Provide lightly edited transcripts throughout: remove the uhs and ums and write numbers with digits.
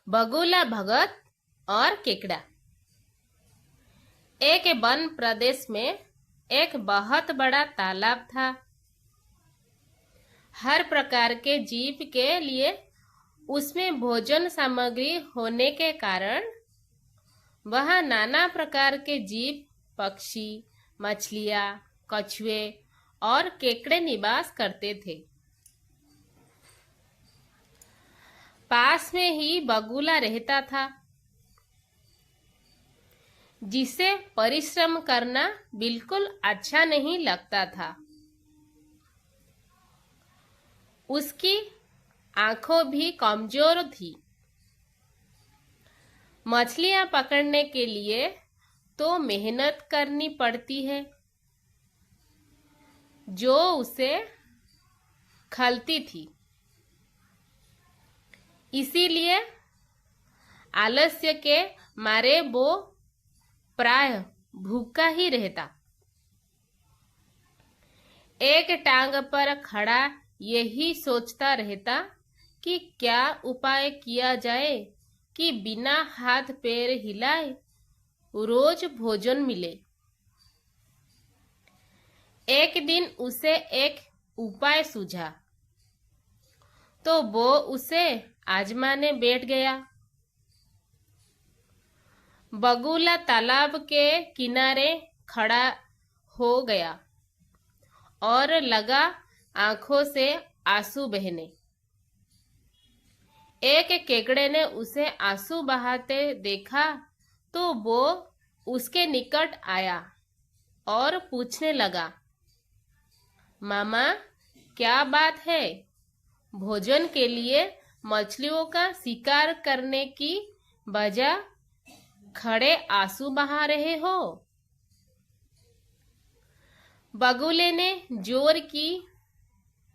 बगुला भगत और केकड़ा। एक वन प्रदेश में एक बहुत बड़ा तालाब था। हर प्रकार के जीव के लिए उसमें भोजन सामग्री होने के कारण वहाँ नाना प्रकार के जीव, पक्षी, मछलियाँ, कछुए और केकड़े निवास करते थे। पास में ही बगुला रहता था, जिसे परिश्रम करना बिल्कुल अच्छा नहीं लगता था। उसकी आंखों भी कमजोर थी। मछलियां पकड़ने के लिए तो मेहनत करनी पड़ती है, जो उसे खलती थी। इसीलिए आलस्य के मारे वो प्रायः भूखा ही रहता। एक टांग पर खड़ा यही सोचता रहता कि क्या उपाय किया जाए कि बिना हाथ पैर हिलाए रोज भोजन मिले। एक दिन उसे एक उपाय सूझा, तो वो उसे आजमाने बैठ गया। बगुला तालाब के किनारे खड़ा हो गया और लगा आंखों से आंसू बहने। एक केकड़े ने उसे आंसू बहाते देखा तो वो उसके निकट आया और पूछने लगा, मामा, क्या बात है? भोजन के लिए मछलियों का शिकार करने की बजाय खड़े आंसू बहा रहे हो? बगुले ने जोर की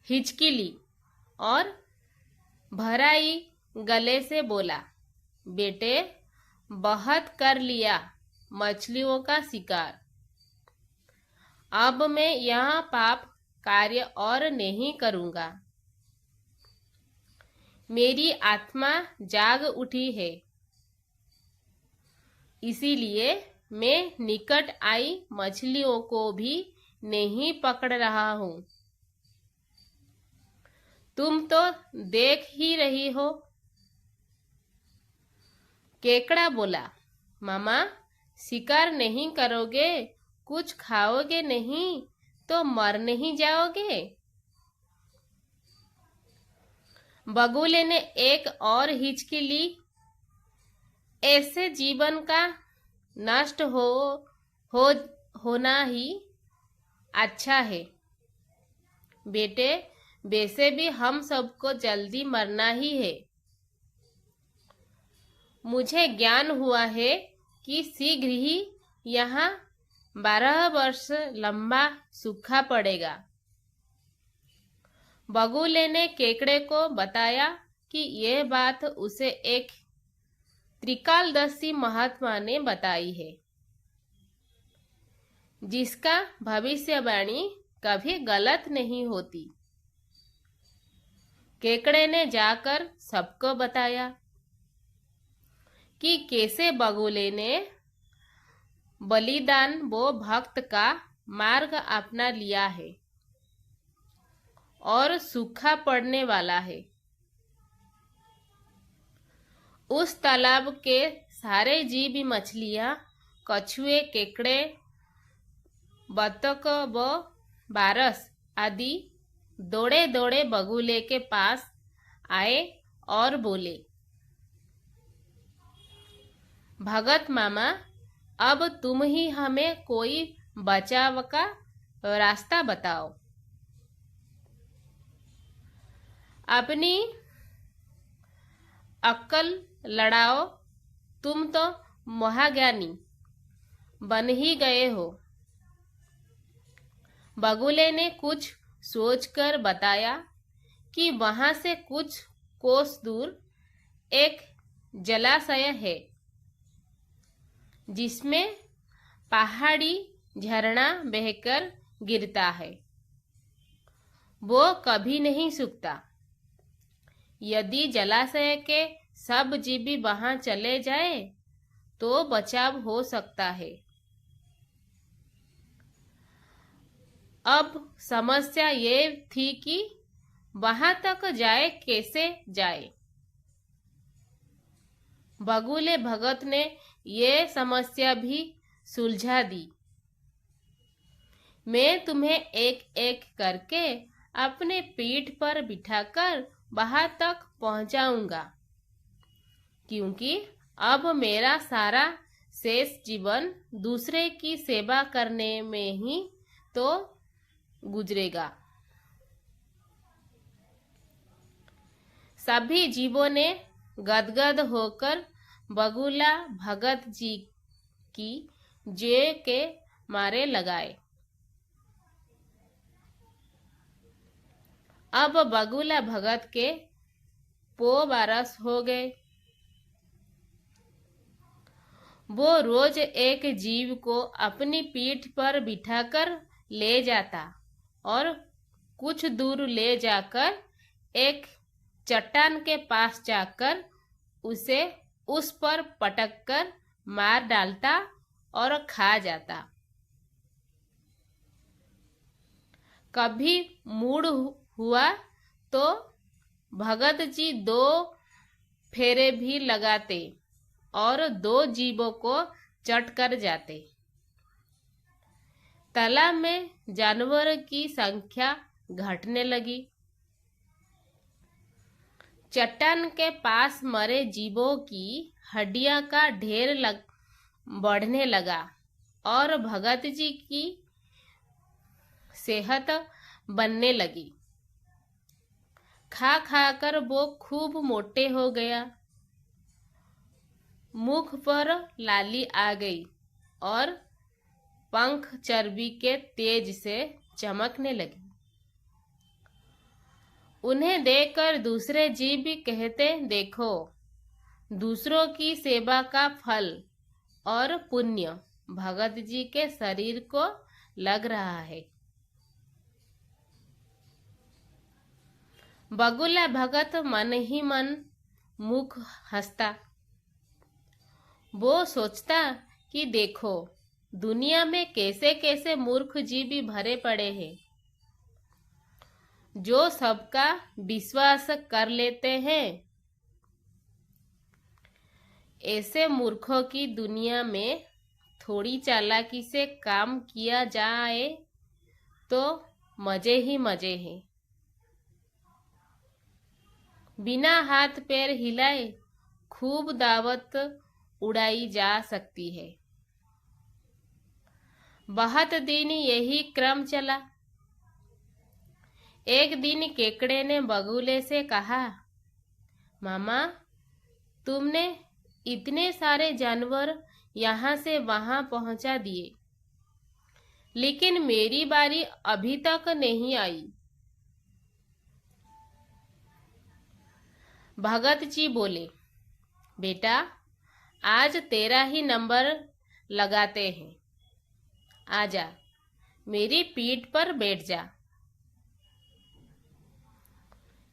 हिचकी ली और भराई गले से बोला, बेटे, बहुत कर लिया मछलियों का शिकार। अब मैं यह पाप कार्य और नहीं करूंगा। मेरी आत्मा जाग उठी है, इसीलिए मैं निकट आई मछलियों को भी नहीं पकड़ रहा हूं। तुम तो देख ही रही हो। केकड़ा बोला, मामा, शिकार नहीं करोगे, कुछ खाओगे नहीं तो मर नहीं जाओगे। बगुले ने एक और हिचकी ली। ऐसे जीवन का नष्ट होना ही अच्छा है। बेटे, वैसे भी हम सबको जल्दी मरना ही है। मुझे ज्ञान हुआ है कि शीघ्र ही यहाँ 12 वर्ष लंबा सूखा पड़ेगा। बगुले ने केकड़े को बताया कि यह बात उसे एक त्रिकालदर्शी महात्मा ने बताई है, जिसका भविष्यवाणी कभी गलत नहीं होती। केकड़े ने जाकर सबको बताया कि कैसे बगुले ने बलिदान वो भक्त का मार्ग अपना लिया है और सूखा पड़ने वाला है। उस तालाब के सारे जीव, मछलियां, कछुए, केकड़े, बतख व बारस आदि दौड़े दौड़े बगुले के पास आए और बोले, भगत मामा, अब तुम ही हमें कोई बचाव का रास्ता बताओ। अपनी अक्ल लड़ाओ, तुम तो महाज्ञानी बन ही गए हो। बगुले ने कुछ सोचकर बताया कि वहां से कुछ कोस दूर एक जलाशय है, जिसमें पहाड़ी झरना बहकर गिरता है। वो कभी नहीं सूखता। यदि जलाशय के सब जीवी वहां चले जाए तो बचाव हो सकता है। अब समस्या ये थी कि वहां तक जाए कैसे जाए। बगुले भगत ने ये समस्या भी सुलझा दी। मैं तुम्हें एक एक करके अपने पीठ पर बिठाकर वहां तक पहुंचाऊंगा, क्योंकि अब मेरा सारा शेष जीवन दूसरे की सेवा करने में ही तो गुजरेगा। सभी जीवों ने गदगद होकर बगुला भगत जी की जय के मारे लगाए। अब बगुला भगत के 12 हो गए। वो रोज एक जीव को अपनी पीठ पर बिठाकर ले जाता और कुछ दूर ले जाकर एक चट्टान के पास जाकर उसे उस पर पटककर मार डालता और खा जाता। कभी मूड हुआ तो भगत जी 2 फेरे भी लगाते और 2 जीवों को चट कर जाते। तालाब में जानवर की संख्या घटने लगी। चट्टान के पास मरे जीवों की हड्डियां का ढेर बढ़ने लगा और भगत जी की सेहत बनने लगी। खा खा कर वो खूब मोटे हो गया। मुख पर लाली आ गई और पंख चर्बी के तेज से चमकने लगे। उन्हें देखकर दूसरे जीव भी कहते, देखो, दूसरों की सेवा का फल और पुण्य भगत जी के शरीर को लग रहा है। बगुला भगत मन ही मन मुख हंसता। वो सोचता कि देखो, दुनिया में कैसे कैसे मूर्ख जीव भी भरे पड़े हैं, जो सबका विश्वास कर लेते हैं। ऐसे मूर्खों की दुनिया में थोड़ी चालाकी से काम किया जाए तो मजे ही मजे हैं। बिना हाथ पैर हिलाए खूब दावत उड़ाई जा सकती है। बहुत दिन यही क्रम चला। एक दिन केकड़े ने बगुले से कहा, मामा, तुमने इतने सारे जानवर यहाँ से वहां पहुंचा दिए, लेकिन मेरी बारी अभी तक नहीं आई। भगत जी बोले, बेटा, आज तेरा ही नंबर लगाते हैं। आजा, मेरी पीठ पर बैठ जा।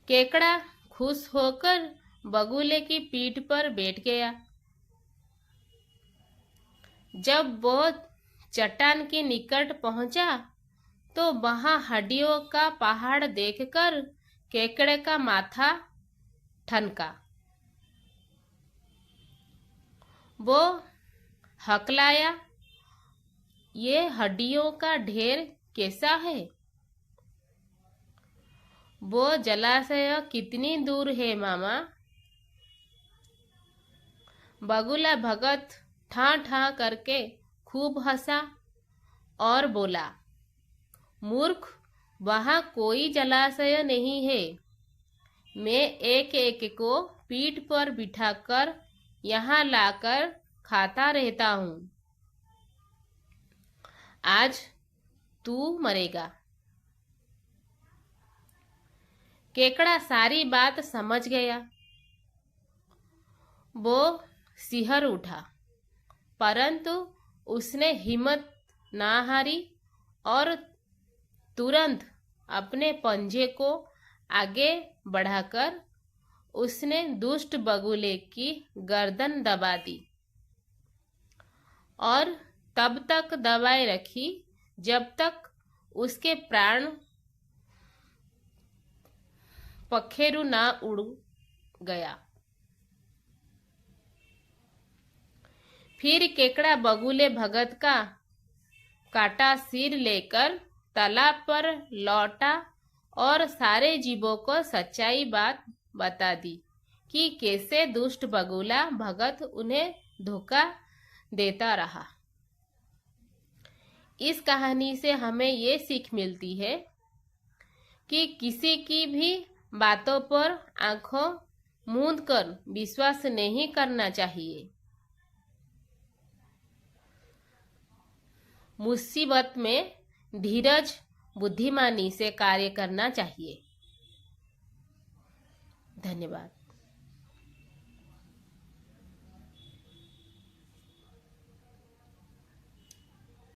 केकड़ा खुश होकर बगुले की पीठ पर बैठ गया। जब वो चट्टान के निकट पहुंचा तो वहां हड्डियों का पहाड़ देखकर केकड़े का माथा ठनका। वो हकलाया, ये हड्डियों का ढेर कैसा है? वो जलाशय कितनी दूर है मामा? बगुला भगत ठा ठा करके खूब हंसा और बोला, मूर्ख, वहां कोई जलाशय नहीं है। मैं एक एक को पीठ पर बिठाकर यहाँ लाकर खाता रहता हूँ। आज तू मरेगा। केकड़ा सारी बात समझ गया। वो सिहर उठा, परंतु उसने हिम्मत ना हारी और तुरंत अपने पंजे को आगे बढ़ाकर उसने दुष्ट बगुले की गर्दन दबा दी और तब तक दबाए रखी जब तक उसके प्राण पखेरु ना उड़ गया। फिर केकड़ा बगुले भगत का काटा सिर लेकर तालाब पर लौटा और सारे जीवों को सच्चाई बात बता दी कि कैसे दुष्ट बगुला भगत उन्हें धोखा देता रहा। इस कहानी से हमें ये सीख मिलती है कि किसी की भी बातों पर आंखों मूंद कर विश्वास नहीं करना चाहिए। मुसीबत में धीरज बुद्धिमानी से कार्य करना चाहिए। धन्यवाद।